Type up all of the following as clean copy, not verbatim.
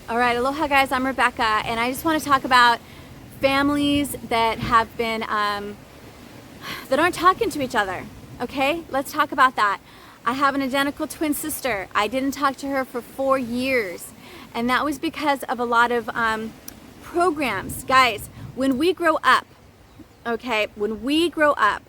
All right, aloha guys, I'm Rebecca, and I just want to talk about families that have been, that aren't talking to each other, okay? Let's talk about that. I have an identical twin sister. I didn't talk to her for 4 years, and that was because of a lot of programs. Guys, when we grow up, okay, when we grow up,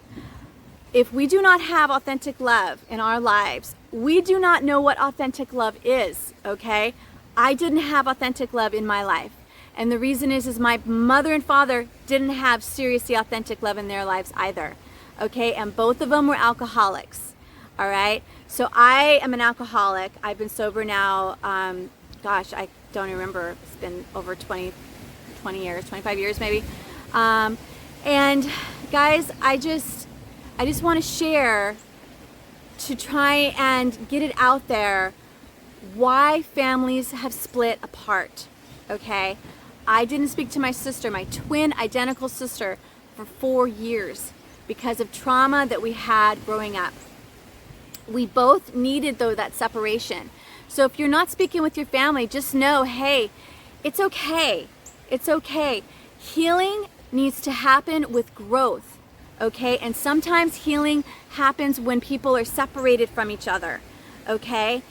if we do not have authentic love in our lives, we do not know what authentic love is, okay? I didn't have authentic love in my life. And the reason is my mother and father didn't have seriously authentic love in their lives either, okay? And both of them were alcoholics, all right? So I am an alcoholic. I've been sober now, gosh, I don't remember. It's been over 20 years, 25 years maybe. And guys, I just want to share, to try and get it out there, why families have split apart, okay? I didn't speak to my sister, my twin identical sister, for 4 years because of trauma that we had growing up. We both needed, though, that separation. So if you're not speaking with your family, just know, hey, it's okay. It's okay. Healing needs to happen with growth, okay? And sometimes healing happens when people are separated from each other, okay?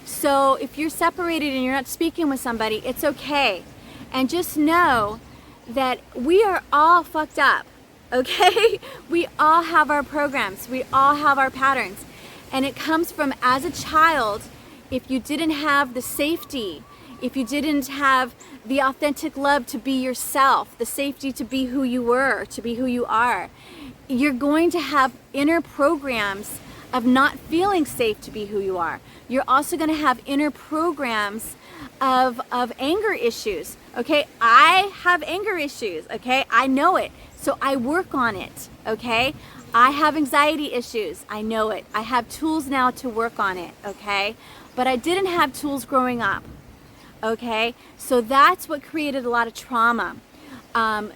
So if you're separated and you're not speaking with somebody, it's okay. And just know that we are all fucked up, okay? We all have our programs. We all have our patterns. And it comes from, as a child, if you didn't have the safety, if you didn't have the authentic love to be yourself, the safety to be who you were, to be who you are, you're going to have inner programs of not feeling safe to be who you are. You're also going to have inner programs of anger issues, okay? I have anger issues, okay? I know it, so I work on it, okay? I have anxiety issues, I know it. I have tools now to work on it, okay? But I didn't have tools growing up, okay? So that's what created a lot of trauma.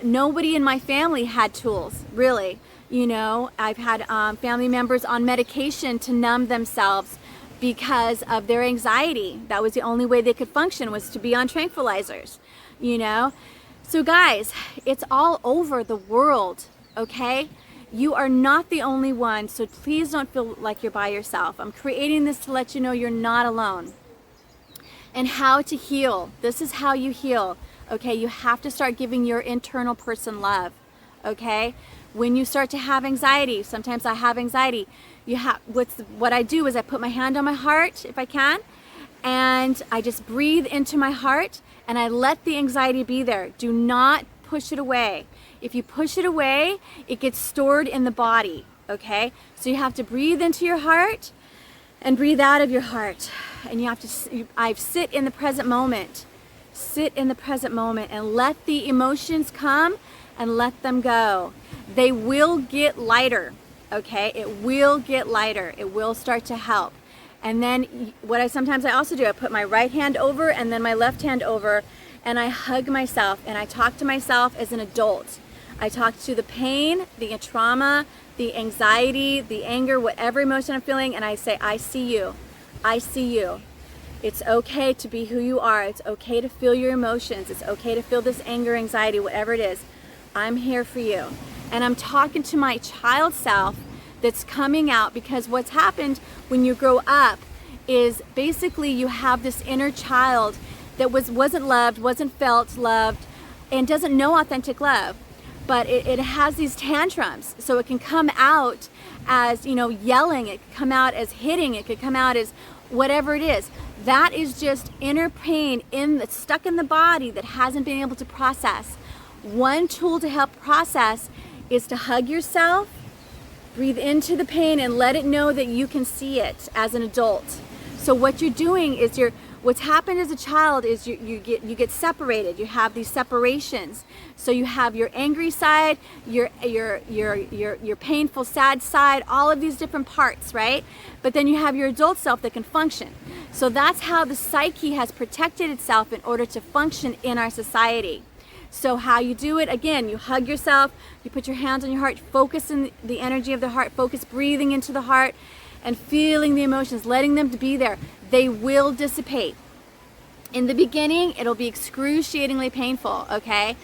Nobody in my family had tools, really. You know, I've had family members on medication to numb themselves because of their anxiety. That was the only way they could function, was to be on tranquilizers, you know? So guys, it's all over the world, okay? You are not the only one, so please don't feel like you're by yourself. I'm creating this to let you know you're not alone. And how to heal. This is how you heal, okay? You have to start giving your internal person love, okay? When you start to have anxiety, sometimes I have anxiety, what I do is I put my hand on my heart, if I can, and I just breathe into my heart, and I let the anxiety be there. Do not push it away. If you push it away, it gets stored in the body, okay? So you have to breathe into your heart and breathe out of your heart. And you have to, I sit in the present moment. Sit in the present moment and let the emotions come and let them go. They will get lighter, okay? It will get lighter. It will start to help. And then what sometimes I also do, I put my right hand over and then my left hand over, and I hug myself and I talk to myself as an adult. I talk to the pain, the trauma, the anxiety, the anger, whatever emotion I'm feeling, and I say, I see you. I see you. It's okay to be who you are. It's okay to feel your emotions. It's okay to feel this anger, anxiety, whatever it is. I'm here for you. And I'm talking to my child self that's coming out, because what's happened when you grow up is basically you have this inner child that wasn't loved, wasn't felt loved, and doesn't know authentic love. But it has these tantrums, so it can come out as, you know, yelling, it could come out as hitting, it could come out as whatever it is. That is just inner pain that's stuck in the body that hasn't been able to process. One tool to help process is to hug yourself, breathe into the pain, and let it know that you can see it as an adult. So what you're doing is what's happened as a child is you get separated. You have these separations. So you have your angry side, your painful, sad side, all of these different parts, right? But then you have your adult self that can function. So that's how the psyche has protected itself in order to function in our society. So how you do it, again, you hug yourself, you put your hands on your heart, focus in the energy of the heart, focus breathing into the heart and feeling the emotions, letting them to be there. They will dissipate. In the beginning, it'll be excruciatingly painful, okay?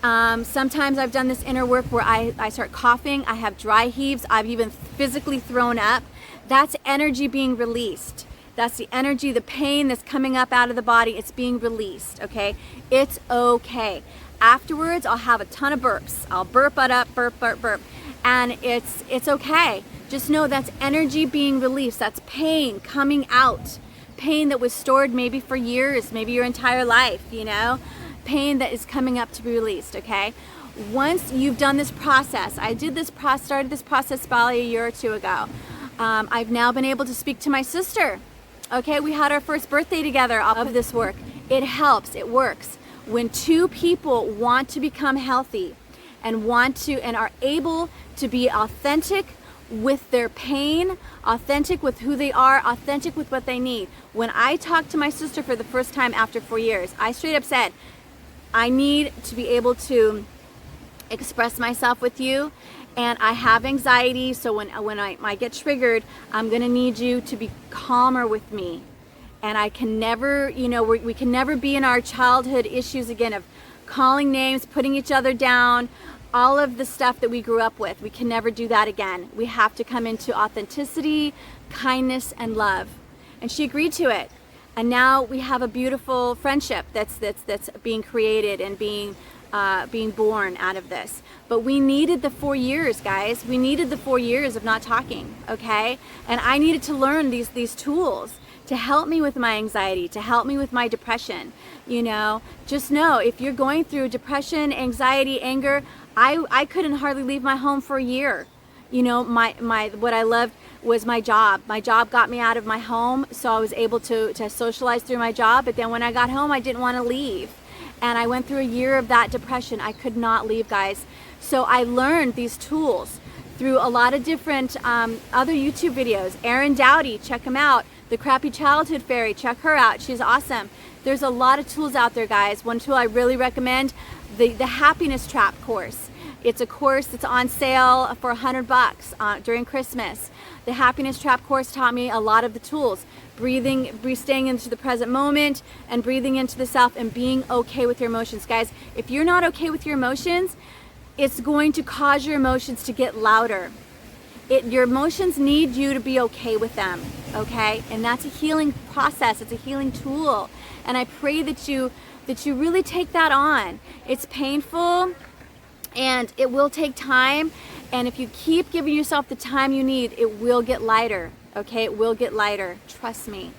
Sometimes I've done this inner work where I start coughing, I have dry heaves, I've even physically thrown up. That's energy being released. That's the energy, the pain that's coming up out of the body, it's being released, okay? It's okay. Afterwards, I'll have a ton of burps. I'll burp it up, burp, burp, burp. And it's okay. Just know that's energy being released. That's pain coming out. Pain that was stored maybe for years, maybe your entire life, you know? Pain that is coming up to be released, okay? Once you've done this process, I started this process probably a year or two ago. I've now been able to speak to my sister. Okay, we had our first birthday together of this work. It helps, it works. When two people want to become healthy and are able to be authentic with their pain, authentic with who they are, authentic with what they need. When I talked to my sister for the first time after 4 years, I straight up said, I need to be able to express myself with you, and I have anxiety, so when I get triggered, I'm gonna need you to be calmer with me. And I can never, you know, we can never be in our childhood issues again of calling names, putting each other down, all of the stuff that we grew up with. We can never do that again. We have to come into authenticity, kindness, and love. And she agreed to it. And now we have a beautiful friendship that's being created and being born out of this. But we needed the 4 years, guys. We needed the 4 years of not talking, okay? And I needed to learn these tools to help me with my anxiety, to help me with my depression. You know, just know if you're going through depression, anxiety, anger, I couldn't hardly leave my home for a year. You know, what I loved was my job. My job got me out of my home, so I was able to socialize through my job. But then when I got home, I didn't want to leave. And I went through a year of that depression. I could not leave, guys. So I learned these tools through a lot of different other YouTube videos. Erin Dowdy, check him out. The Crappy Childhood Fairy, check her out. She's awesome. There's a lot of tools out there, guys. One tool I really recommend, the Happiness Trap course. It's a course that's on sale for $100 during Christmas. The Happiness Trap course taught me a lot of the tools. Staying into the present moment and breathing into the self and being okay with your emotions. Guys, if you're not okay with your emotions, it's going to cause your emotions to get louder. Your emotions need you to be okay with them, okay? And that's a healing process. It's a healing tool. And I pray that you really take that on. It's painful and it will take time. And if you keep giving yourself the time you need, it will get lighter, okay? It will get lighter. Trust me.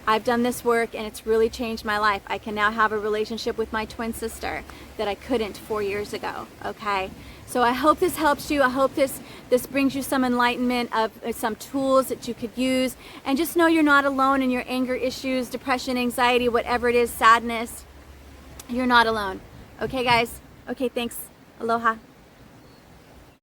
I've done this work and it's really changed my life. I can now have a relationship with my twin sister that I couldn't 4 years ago, okay? So I hope this helps you. I hope this brings you some enlightenment of some tools that you could use. And just know you're not alone in your anger issues, depression, anxiety, whatever it is, sadness. You're not alone. Okay, guys? Okay, thanks. Aloha.